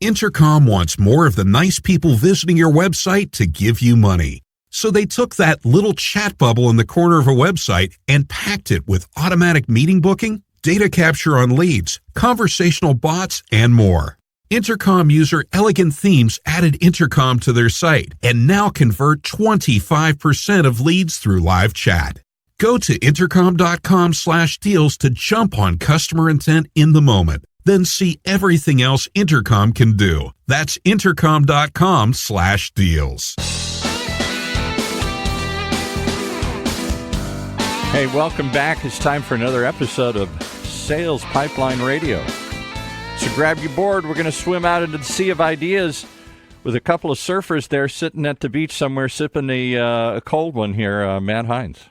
Intercom wants more of the nice people visiting your website to give you money. So they took that little chat bubble in the corner of a website and packed it with automatic meeting booking, data capture on leads, conversational bots, and more. Intercom user Elegant Themes added Intercom to their site and now convert 25% of leads through live chat. Go to intercom.com/deals to jump on customer intent in the moment. Then see everything else Intercom can do. That's intercom.com/deals. Hey, welcome back. It's time for another episode of Sales Pipeline Radio. So grab your board. We're going to swim out into the sea of ideas with a couple of surfers there sitting at the beach somewhere sipping a cold one here, Matt Heinz.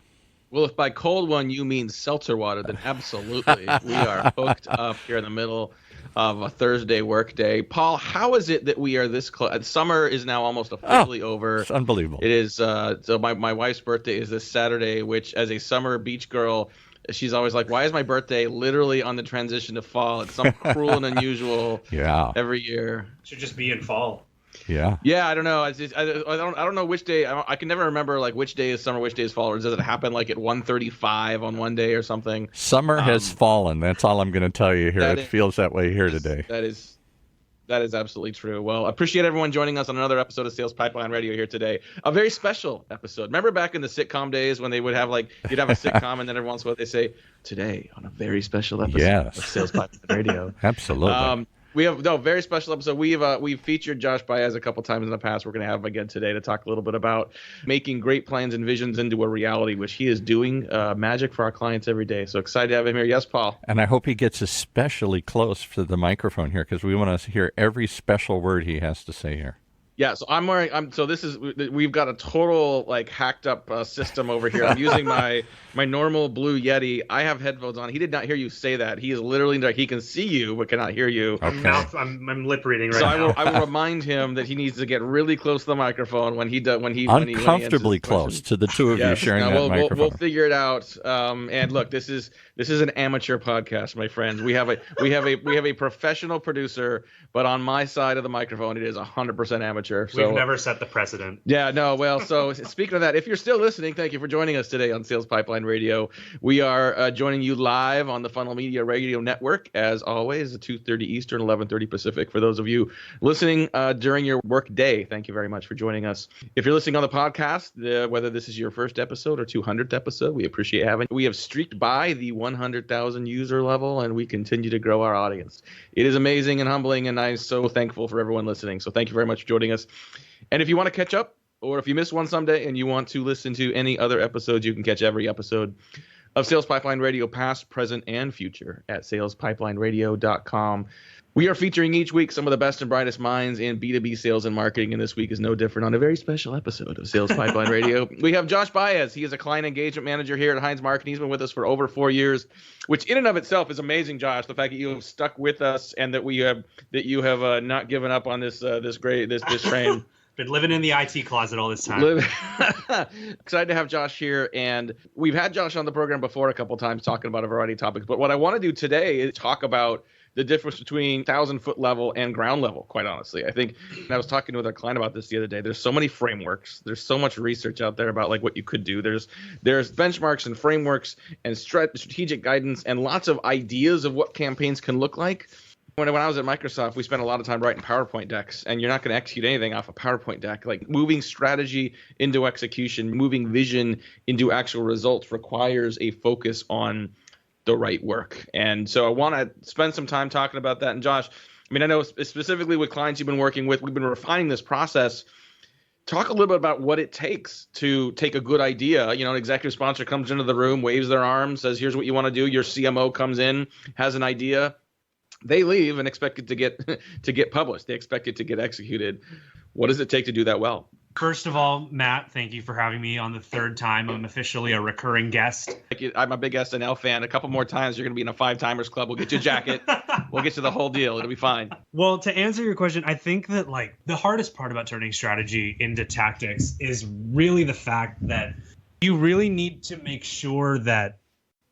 Well, if by cold one you mean seltzer water, then absolutely. We are hooked up here in the middle of a Thursday work day. Paul, how is it that we are this close? Summer is now almost officially over. It's unbelievable. It is. So my wife's birthday is this Saturday, which as a summer beach girl, she's always like, why is my birthday literally on the transition to fall? It's some cruel and unusual every year. It should just be in fall. Yeah. Yeah, I don't know. I don't know which day. I can never remember like which day is summer, which day is fall, or does it happen like at 1:35 on one day or something? Summer has fallen. That's all I'm going to tell you here. It feels that way here today. That is absolutely true. Well, appreciate everyone joining us on another episode of Sales Pipeline Radio here today. A very special episode. Remember back in the sitcom days when they would have you'd have a sitcom and then every once in a while they say, today on a very special episode of Sales Pipeline Radio. Absolutely. We have very special episode. We've featured Josh Baez a couple times in the past. We're going to have him again today to talk a little bit about making great plans and visions into a reality, which he is doing magic for our clients every day. So excited to have him here. Yes, Paul. And I hope he gets especially close to the microphone here because we want to hear every special word he has to say here. Yeah, so we've got a total hacked up system over here. I'm using my normal Blue Yeti. I have headphones on. He did not hear you say that. He is literally he can see you but cannot hear you. Okay. I'm lip reading right now. So I will remind him that he needs to get really close to the microphone when he uncomfortably close to the two of you sharing that microphone. We'll figure it out. And look, this is an amateur podcast, my friends. We have a professional producer, but on my side of the microphone, it is 100% amateur. So, we've never set the precedent. Yeah, no. Well, so speaking of that, if you're still listening, thank you for joining us today on Sales Pipeline Radio. We are joining you live on the Funnel Media Radio Network, as always, at 2:30 Eastern, 11:30 Pacific. For those of you listening during your work day, thank you very much for joining us. If you're listening on the podcast, whether this is your first episode or 200th episode, we appreciate having you. We have streaked by the 100,000 user level, and we continue to grow our audience. It is amazing and humbling, and I'm so thankful for everyone listening. So thank you very much for joining us. And if you want to catch up, or if you missed one someday and you want to listen to any other episodes, you can catch every episode of Sales Pipeline Radio, past, present, and future at salespipelineradio.com. We are featuring each week some of the best and brightest minds in B2B sales and marketing, and this week is no different on a very special episode of Sales Pipeline Radio. We have Josh Baez. He is a client engagement manager here at Heinz Marketing. He's been with us for over 4 years, which in and of itself is amazing, Josh. The fact that you have stuck with us and that you have not given up on this train. Been living in the IT closet all this time. Excited to have Josh here, and we've had Josh on the program before a couple times talking about a variety of topics. But what I want to do today is talk about the difference between 1,000-foot level and ground level, quite honestly. I think, and I was talking with a client about this the other day, there's so many frameworks. There's so much research out there about what you could do. There's benchmarks and frameworks and strategic guidance and lots of ideas of what campaigns can look like. When I was at Microsoft, we spent a lot of time writing PowerPoint decks, and you're not going to execute anything off a PowerPoint deck. Moving strategy into execution, moving vision into actual results requires a focus on the right work. And so I want to spend some time talking about that. And Josh, I know specifically with clients you've been working with, we've been refining this process. Talk a little bit about what it takes to take a good idea. An executive sponsor comes into the room, waves their arm, says, here's what you want to do. Your CMO comes in, has an idea. They leave and expect it to get published. They expect it to get executed. What does it take to do that well? First of all, Matt, thank you for having me on the third time. I'm officially a recurring guest. I'm a big SNL fan. A couple more times, you're going to be in a 5-timers club. We'll get you a jacket. We'll get you the whole deal. It'll be fine. Well, to answer your question, I think that the hardest part about turning strategy into tactics is really the fact that you really need to make sure that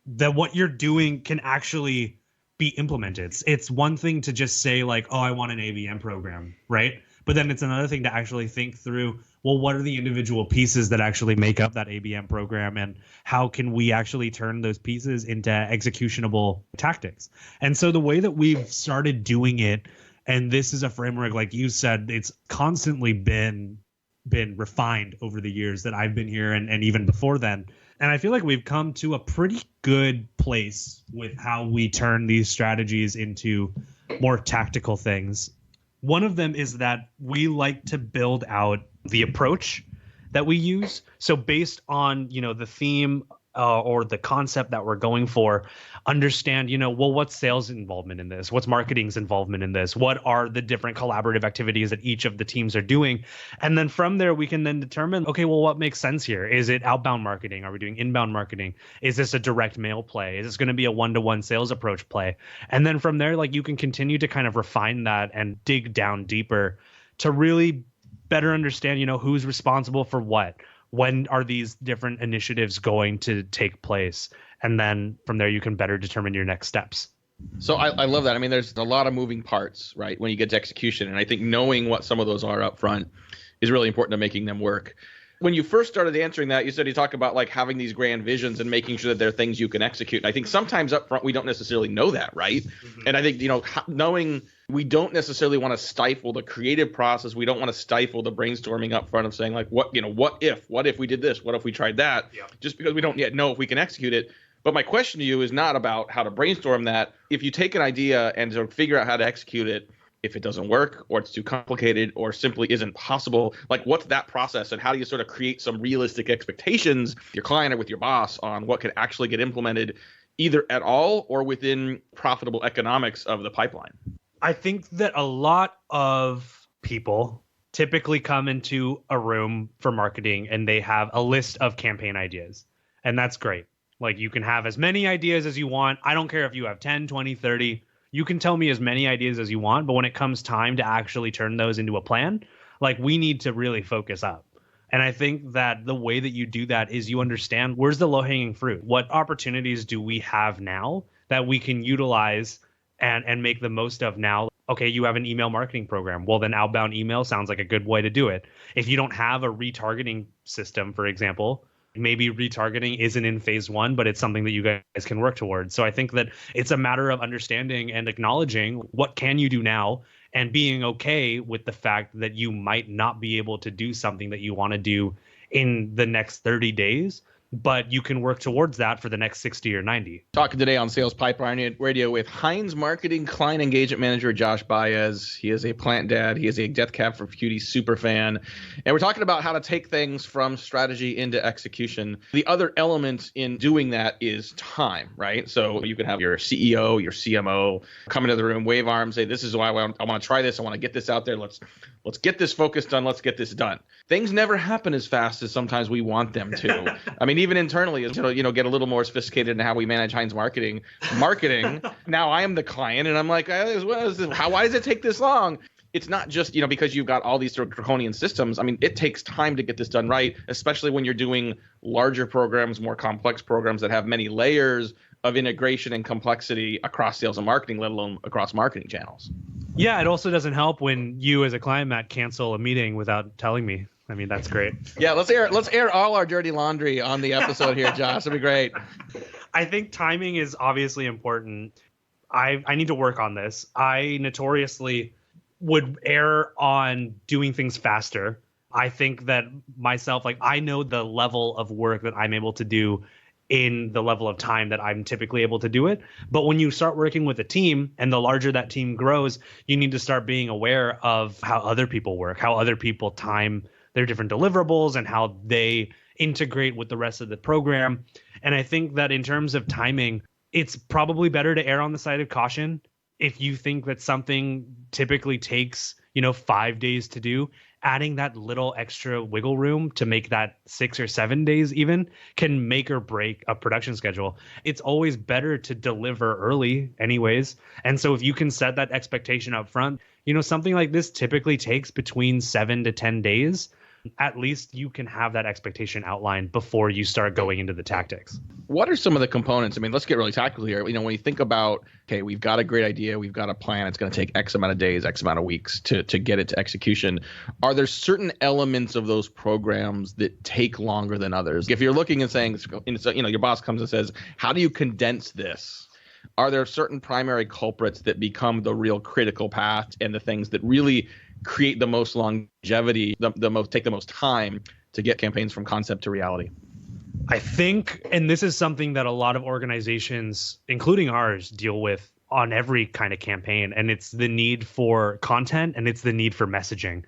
what you're doing can actually be implemented. It's one thing to just say like, oh, I want an ABM program, right? But then it's another thing to actually think through, well, what are the individual pieces that actually make up that ABM program, and how can we actually turn those pieces into executionable tactics? And so the way that we've started doing it, and this is a framework, like you said, it's constantly been refined over the years that I've been here and even before then. And I feel like we've come to a pretty good place with how we turn these strategies into more tactical things. One of them is that we like to build out the approach that we use. So based on, the theme or the concept that we're going for, understand, well, what's sales involvement in this? What's marketing's involvement in this? What are the different collaborative activities that each of the teams are doing? And then from there, we can then determine, okay, well, what makes sense here? Is it outbound marketing? Are we doing inbound marketing? Is this a direct mail play? Is this going to be a one-to-one sales approach play? And then from there, like, you can continue to kind of refine that and dig down deeper to really better understand, who's responsible for what. When are these different initiatives going to take place? And then from there, you can better determine your next steps. So I love that. I mean, there's a lot of moving parts, right, when you get to execution. And I think knowing what some of those are up front is really important to making them work. When you first started answering that, you talk about like having these grand visions and making sure that they're things you can execute. And I think sometimes up front, we don't necessarily know that, right? Mm-hmm. And I think, knowing we don't necessarily want to stifle the creative process. We don't want to stifle the brainstorming up front of saying like, what if we did this? What if we tried that? Yeah. Just because we don't yet know if we can execute it. But my question to you is not about how to brainstorm that. If you take an idea and sort of figure out how to execute it, if it doesn't work or it's too complicated or simply isn't possible, like what's that process, and how do you sort of create some realistic expectations with your client or with your boss on what could actually get implemented either at all or within profitable economics of the pipeline? I think that a lot of people typically come into a room for marketing and they have a list of campaign ideas, and that's great. Like, you can have as many ideas as you want. I don't care if you have 10, 20, 30. You can tell me as many ideas as you want, but when it comes time to actually turn those into a plan, like, we need to really focus up. And I think that the way that you do that is you understand where's the low-hanging fruit. What opportunities do we have now that we can utilize and make the most of now? Okay, you have an email marketing program. Well, then outbound email sounds like a good way to do it. If you don't have a retargeting system, for example, maybe retargeting isn't in phase one, but it's something that you guys can work towards. So I think that it's a matter of understanding and acknowledging what can you do now and being okay with the fact that you might not be able to do something that you want to do in the next 30 days, but you can work towards that for the next 60 or 90. Talking today on Sales Pipeline Radio with Heinz Marketing Client Engagement Manager Josh Baez. He is a plant dad. He is a Death Cab for Cutie super fan. And we're talking about how to take things from strategy into execution. The other element in doing that is time, right? So you can have your CEO, your CMO come into the room, wave arms, say, this is why I want to try this. I want to get this out there. Let's get this focus done. Let's get this done. Things never happen as fast as sometimes we want them to. I mean, even internally, get a little more sophisticated in how we manage Heinz Marketing. Now I am the client, and I'm like, why does it take this long? It's not just, because you've got all these sort of draconian systems. I mean, it takes time to get this done right, especially when you're doing larger programs, more complex programs that have many layers of integration and complexity across sales and marketing, let alone across marketing channels. Yeah, it also doesn't help when you as a client, Matt, cancel a meeting without telling me. I mean, that's great. Yeah, let's air all our dirty laundry on the episode here, Josh. It'll be great. I think timing is obviously important. I need to work on this. I notoriously would err on doing things faster. I think that myself, I know the level of work that I'm able to do in the level of time that I'm typically able to do it. But when you start working with a team and the larger that team grows, you need to start being aware of how other people work, how other people time their different deliverables and how they integrate with the rest of the program. And I think that in terms of timing, it's probably better to err on the side of caution. If you think that something typically takes, 5 days to do, adding that little extra wiggle room to make that 6 or 7 days even can make or break a production schedule. It's always better to deliver early anyways. And so if you can set that expectation up front, something like this typically takes between 7 to 10 days. at least you can have that expectation outlined before you start going into the tactics. What are some of the components? I mean, let's get really tactical here. When you think about, okay, we've got a great idea, we've got a plan, it's going to take X amount of days, X amount of weeks to get it to execution. Are there certain elements of those programs that take longer than others? If you're looking and saying, your boss comes and says, how do you condense this? Are there certain primary culprits that become the real critical path and the things that really create the most longevity, take the most time to get campaigns from concept to reality? I think, and this is something that a lot of organizations, including ours, deal with on every kind of campaign, and it's the need for content and it's the need for messaging.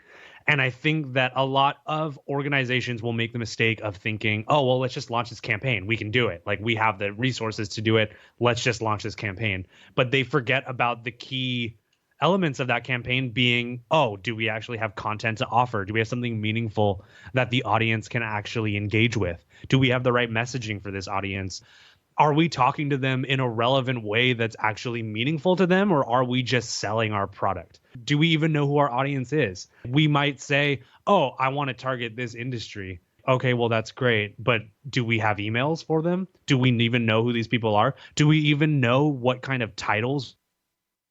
And I think that a lot of organizations will make the mistake of thinking, oh, well, let's just launch this campaign. We can do it. Like, we have the resources to do it. Let's just launch this campaign. But they forget about the key elements of that campaign being, oh, do we actually have content to offer? Do we have something meaningful that the audience can actually engage with? Do we have the right messaging for this audience? Are we talking to them in a relevant way that's actually meaningful to them, or are we just selling our product? Do we even know who our audience is? We might say, oh, I want to target this industry. Okay, well, that's great. But do we have emails for them? Do we even know who these people are? Do we even know what kind of titles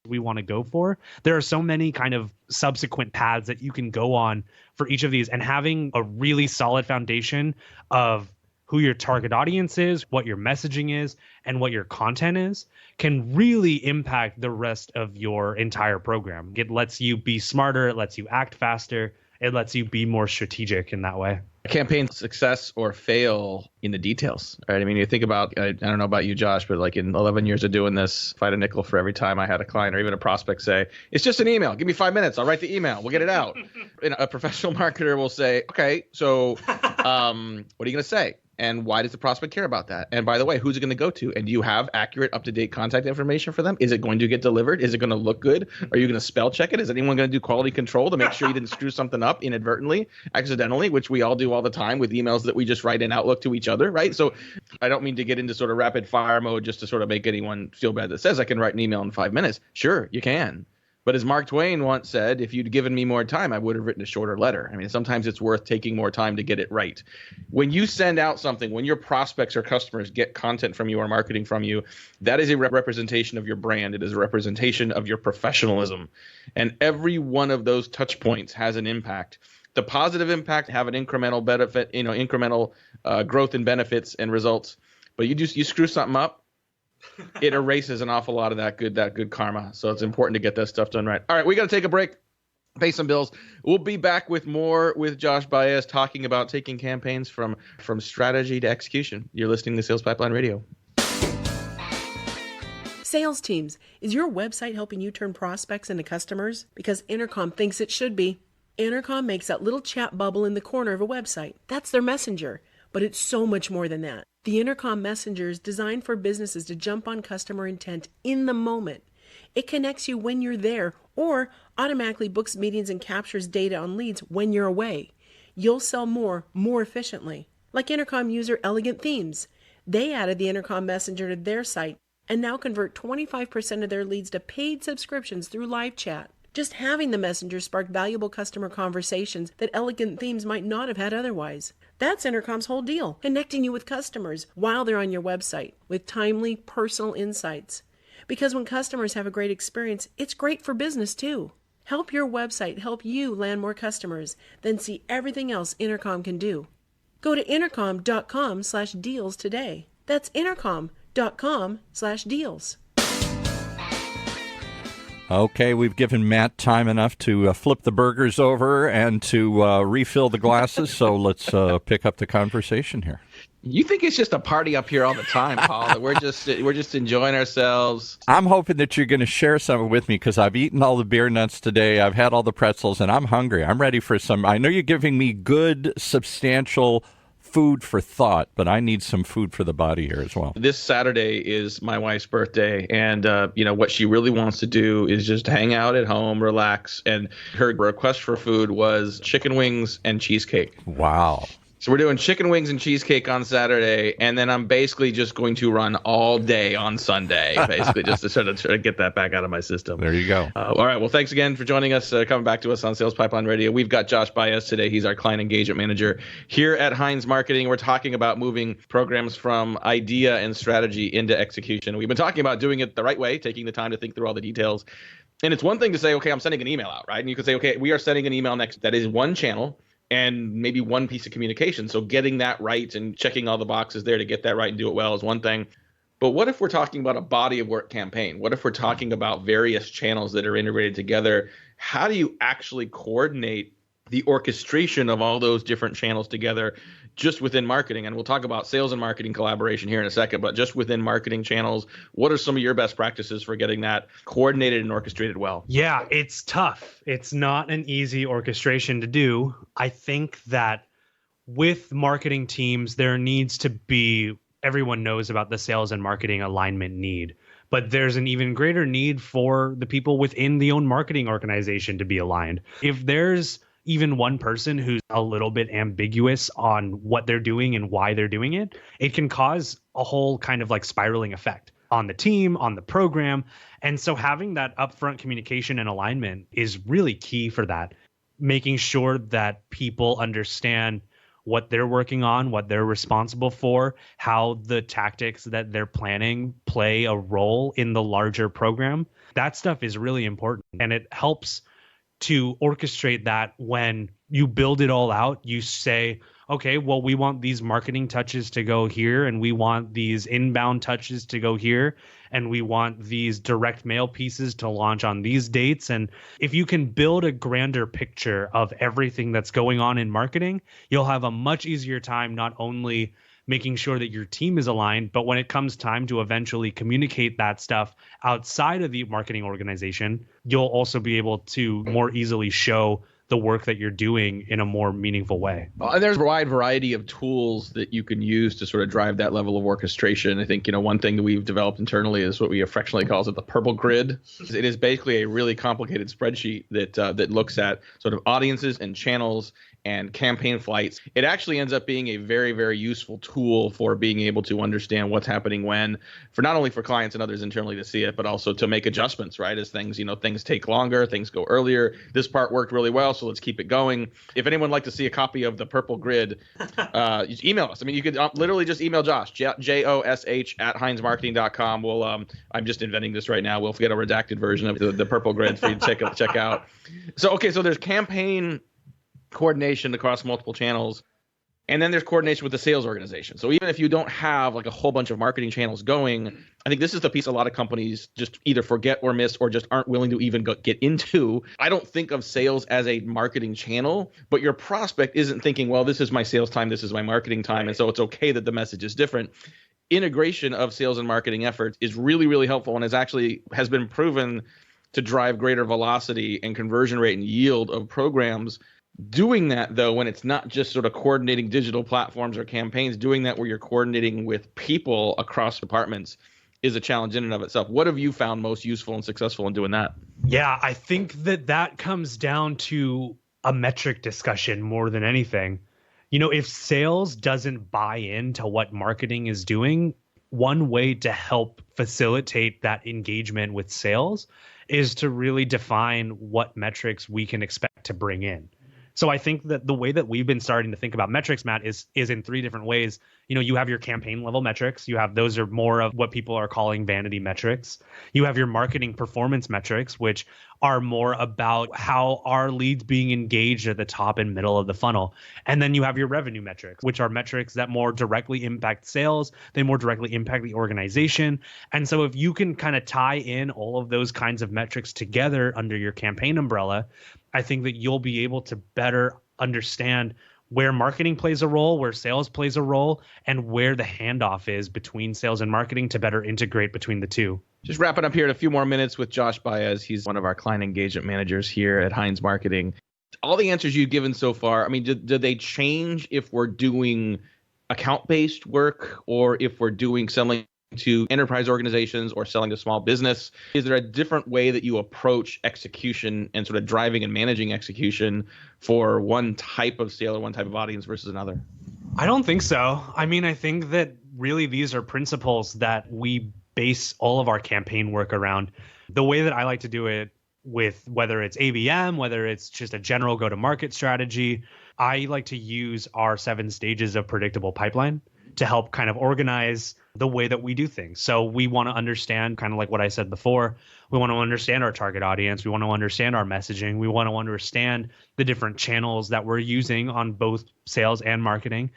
we want to go for? There are so many kind of subsequent paths that you can go on for each of these, and having a really solid foundation of who your target audience is, what your messaging is, and what your content is can really impact the rest of your entire program. It lets you be smarter, it lets you act faster, it lets you be more strategic in that way. Campaign success or fail in the details, right? I mean, you think about, I don't know about you, Josh, but like in 11 years of doing this, if I had a nickel for every time I had a client or even a prospect say, it's just an email, give me 5 minutes, I'll write the email, we'll get it out. And a professional marketer will say, okay, so what are you going to say? And why does the prospect care about that? And by the way, who's it going to go to? And do you have accurate, up-to-date contact information for them? Is it going to get delivered? Is it going to look good? Are you going to spell check it? Is anyone going to do quality control to make sure you didn't screw something up inadvertently, accidentally, which we all do all the time with emails that we just write in Outlook to each other, right? So I don't mean to get into sort of rapid fire mode just to sort of make anyone feel bad that says I can write an email in 5 minutes. Sure, you can. But as Mark Twain once said, if you'd given me more time, I would have written a shorter letter. I mean, sometimes it's worth taking more time to get it right. When you send out something, when your prospects or customers get content from you or marketing from you, that is a representation of your brand. It is a representation of your professionalism. And every one of those touch points has an impact. The positive impact have an incremental benefit, incremental growth in benefits and results. But you screw something up, it erases an awful lot of that good karma. So it's important to get that stuff done right. All right, we got to take a break, pay some bills. We'll be back with more with Josh Baez talking about taking campaigns from strategy to execution. You're listening to Sales Pipeline Radio. Sales teams, is your website helping you turn prospects into customers? Because Intercom thinks it should be. Intercom makes that little chat bubble in the corner of a website. That's their messenger. But it's so much more than that. The Intercom Messenger is designed for businesses to jump on customer intent in the moment. It connects you when you're there or automatically books meetings and captures data on leads when you're away. You'll sell more efficiently. Like Intercom user Elegant Themes. They added the Intercom Messenger to their site and now convert 25% of their leads to paid subscriptions through live chat. Just having the messenger sparked valuable customer conversations that Elegant Themes might not have had otherwise. That's Intercom's whole deal, connecting you with customers while they're on your website with timely, personal insights. Because when customers have a great experience, it's great for business too. Help your website help you land more customers, then see everything else Intercom can do. Go to intercom.com/deals today. That's intercom.com/deals. Okay, we've given Matt time enough to flip the burgers over and to refill the glasses, so let's pick up the conversation here. You think it's just a party up here all the time, Paul? That we're just enjoying ourselves. I'm hoping that you're going to share some with me because I've eaten all the beer nuts today. I've had all the pretzels, and I'm hungry. I'm ready for some. I know you're giving me good, substantial food for thought, but I need some food for the body here as well. This Saturday is my wife's birthday, and what she really wants to do is just hang out at home, relax, and her request for food was chicken wings and cheesecake. Wow. So we're doing chicken wings and cheesecake on Saturday, and then I'm basically just going to run all day on Sunday, basically just to sort of get that back out of my system. There you go. All right. Well, thanks again for joining us, coming back to us on Sales Pipeline Radio. We've got Josh Baez today. He's our client engagement manager here at Heinz Marketing. We're talking about moving programs from idea and strategy into execution. We've been talking about doing it the right way, taking the time to think through all the details. And it's one thing to say, okay, I'm sending an email out, right? And you could say, okay, we are sending an email next. That is one channel and maybe one piece of communication. So getting that right and checking all the boxes there to get that right and do it well is one thing. But what if we're talking about a body of work campaign? What if we're talking about various channels that are integrated together? How do you actually coordinate the orchestration of all those different channels together just within marketing? And we'll talk about sales and marketing collaboration here in a second, but just within marketing channels, what are some of your best practices for getting that coordinated and orchestrated well? Yeah, it's tough. It's not an easy orchestration to do. I think that with marketing teams, there needs to be, everyone knows about the sales and marketing alignment need, but there's an even greater need for the people within the own marketing organization to be aligned. If there's even one person who's a little bit ambiguous on what they're doing and why they're doing it, it can cause a whole kind of like spiraling effect on the team, on the program. And so having that upfront communication and alignment is really key for that, making sure that people understand what they're working on, what they're responsible for, how the tactics that they're planning play a role in the larger program. That stuff is really important, and it helps to orchestrate that. When you build it all out, you say, okay, well, we want these marketing touches to go here, and we want these inbound touches to go here, and we want these direct mail pieces to launch on these dates. And if you can build a grander picture of everything that's going on in marketing, you'll have a much easier time not only making sure that your team is aligned, but when it comes time to eventually communicate that stuff outside of the marketing organization, you'll also be able to more easily show the work that you're doing in a more meaningful way. And there's a wide variety of tools that you can use to sort of drive that level of orchestration. I think, one thing that we've developed internally is what we affectionately calls it the purple grid. It is basically a really complicated spreadsheet that looks at sort of audiences and channels and campaign flights. It actually ends up being a very, very useful tool for being able to understand what's happening when, for not only for clients and others internally to see it, but also to make adjustments, right? As things, things take longer, things go earlier. This part worked really well, so let's keep it going. If anyone would like to see a copy of the purple grid, just email us. I mean, you could literally just email Josh, Josh at HeinzMarketing.com. We'll, I'm just inventing this right now. We'll get a redacted version of the purple grid for you to check out. So there's campaign coordination across multiple channels, and then there's coordination with the sales organization. So even if you don't have like a whole bunch of marketing channels going, I think this is the piece a lot of companies just either forget or miss or just aren't willing to even get into. I don't think of sales as a marketing channel, but your prospect isn't thinking, well, this is my sales time, this is my marketing time, and so it's okay that the message is different. Integration of sales and marketing efforts is really, really helpful, and has been proven to drive greater velocity and conversion rate and yield of programs. Doing that, though, when it's not just sort of coordinating digital platforms or campaigns, doing that where you're coordinating with people across departments is a challenge in and of itself. What have you found most useful and successful in doing that? Yeah, I think that comes down to a metric discussion more than anything. If sales doesn't buy into what marketing is doing, one way to help facilitate that engagement with sales is to really define what metrics we can expect to bring in. So I think that the way that we've been starting to think about metrics, Matt, is in three different ways. You have your campaign level metrics. Those are more of what people are calling vanity metrics. You have your marketing performance metrics, which are more about how are leads being engaged at the top and middle of the funnel. And then you have your revenue metrics, which are metrics that more directly impact sales. They more directly impact the organization. And so if you can kind of tie in all of those kinds of metrics together under your campaign umbrella, I think that you'll be able to better understand where marketing plays a role, where sales plays a role, and where the handoff is between sales and marketing to better integrate between the two. Just wrapping up here in a few more minutes with Josh Baez. He's one of our client engagement managers here at Heinz Marketing. All the answers you've given so far, I mean, do they change if we're doing account-based work or if we're doing selling to enterprise organizations or selling to small business? Is there a different way that you approach execution and sort of driving and managing execution for one type of sale or one type of audience versus another? I don't think so. I mean, I think that really these are principles that we base all of our campaign work around. The way that I like to do it with whether it's ABM, whether it's just a general go-to-market strategy, I like to use our 7 stages of predictable pipeline to help kind of organize the way that we do things. So we want to understand, kind of like what I said before, we want to understand our target audience. We want to understand our messaging. We want to understand the different channels that we're using on both sales and marketing.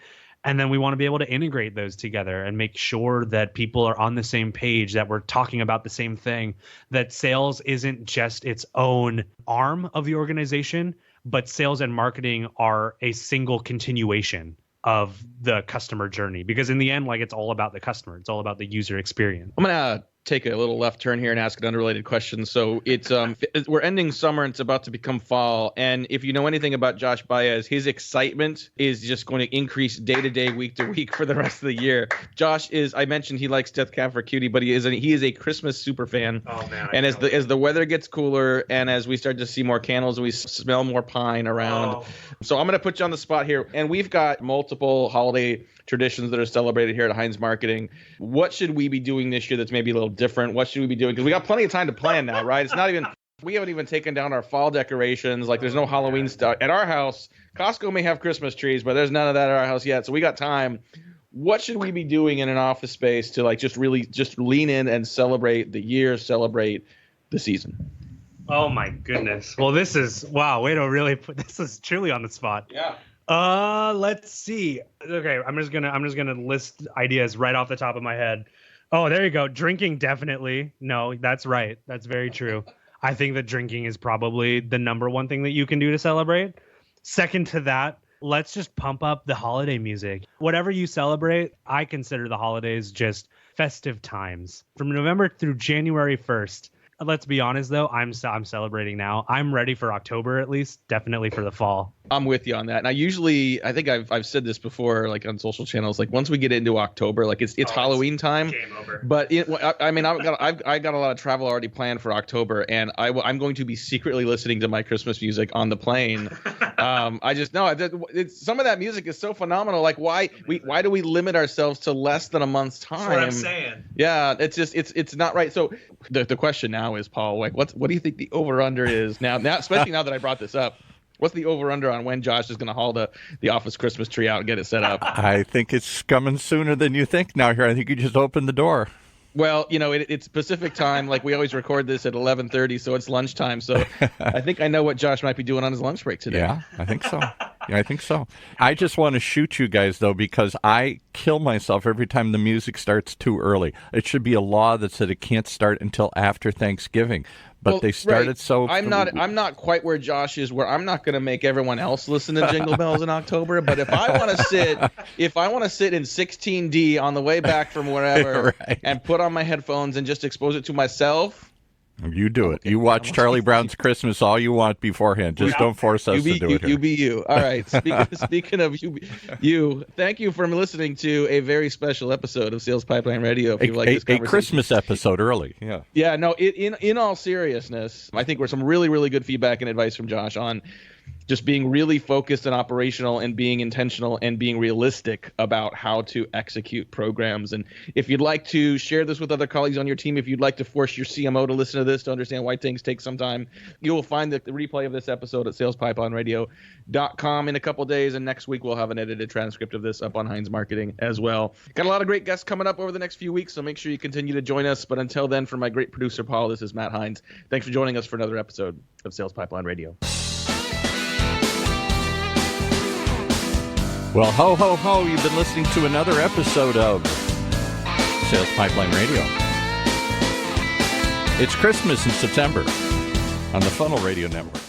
And then we want to be able to integrate those together and make sure that people are on the same page, that we're talking about the same thing, that sales isn't just its own arm of the organization, but sales and marketing are a single continuation of the customer journey. Because in the end, like, it's all about the customer. It's all about the user experience. I'm going to take a little left turn here and ask an unrelated question. So it's we're ending summer and it's about to become fall. And if you know anything about Josh Baez, his excitement is just going to increase day to day, week to week for the rest of the year. Josh is, I mentioned he likes Death Cab for Cutie, but he is a Christmas super fan. Oh man! And as the weather gets cooler and as we start to see more candles, we smell more pine around. Oh. So I'm going to put you on the spot here. And we've got multiple holiday traditions that are celebrated here at Heinz Marketing. What should we be doing this year that's maybe a little different? What should we be doing? Because we got plenty of time to plan now, right? It's not even, we haven't even taken down our fall decorations. Like, there's no Halloween stuff at our house. Costco may have Christmas trees, but there's none of that at our house yet. So we got time. What should we be doing in an office space to like just really just lean in and celebrate the year, celebrate the season? Oh my goodness. Well, this is, wow, way to really put, this is truly on the spot. Yeah. Let's see. Okay, I'm just gonna list ideas right off the top of my head. Oh, there you go. Drinking, definitely. No, that's right. That's very true. I think that drinking is probably the number one thing that you can do to celebrate. Second to that, let's just pump up the holiday music. Whatever you celebrate, I consider the holidays just festive times. From November through January 1st. Let's be honest, though, I'm celebrating now. I'm ready for October, at least, definitely for the fall. I'm with you on that. And I think I've said this before, like on social channels, like once we get into October, like it's Halloween time. Game over. But I mean, I got a lot of travel already planned for October, and I'm going to be secretly listening to my Christmas music on the plane. I just know some of that music is so phenomenal. Like, why do we limit ourselves to less than a month's time? That's what I'm saying. Yeah, it's just it's not right. So the question now is, Paul, like what do you think the over under is now, especially now that I brought this up? What's the over-under on when Josh is going to haul the office Christmas tree out and get it set up? I think it's coming sooner than you think now here. I think you just opened the door. Well, you know, it's Pacific time. Like, we always record this at 11:30, so it's lunchtime. So I think I know what Josh might be doing on his lunch break today. Yeah, I think so. I just want to shoot you guys, though, because I kill myself every time the music starts too early. It should be a law that said it can't start until after Thanksgiving. But they started right. so. I'm not quite where Josh is, where I'm not going to make everyone else listen to Jingle Bells in October. But if I want to sit in 16D on the way back from wherever right. and put on my headphones and just expose it to myself. You do it. You watch Charlie Brown's Christmas all you want beforehand. Just don't force us to do it here. You be you. All right. Speaking of you, thank you for listening to a very special episode of Sales Pipeline Radio. If you like this conversation. A Christmas episode early. Yeah. Yeah. No. In all seriousness, I think we're some really, really good feedback and advice from Josh on just being really focused and operational and being intentional and being realistic about how to execute programs. And if you'd like to share this with other colleagues on your team, if you'd like to force your CMO to listen to this to understand why things take some time, you will find the replay of this episode at salespipelineradio.com in a couple days. And next week, we'll have an edited transcript of this up on Heinz Marketing as well. Got a lot of great guests coming up over the next few weeks, so make sure you continue to join us. But until then, from my great producer, Paul, this is Matt Heinz. Thanks for joining us for another episode of Sales Pipeline Radio. Well, ho, ho, ho, you've been listening to another episode of Sales Pipeline Radio. It's Christmas in September on the Funnel Radio Network.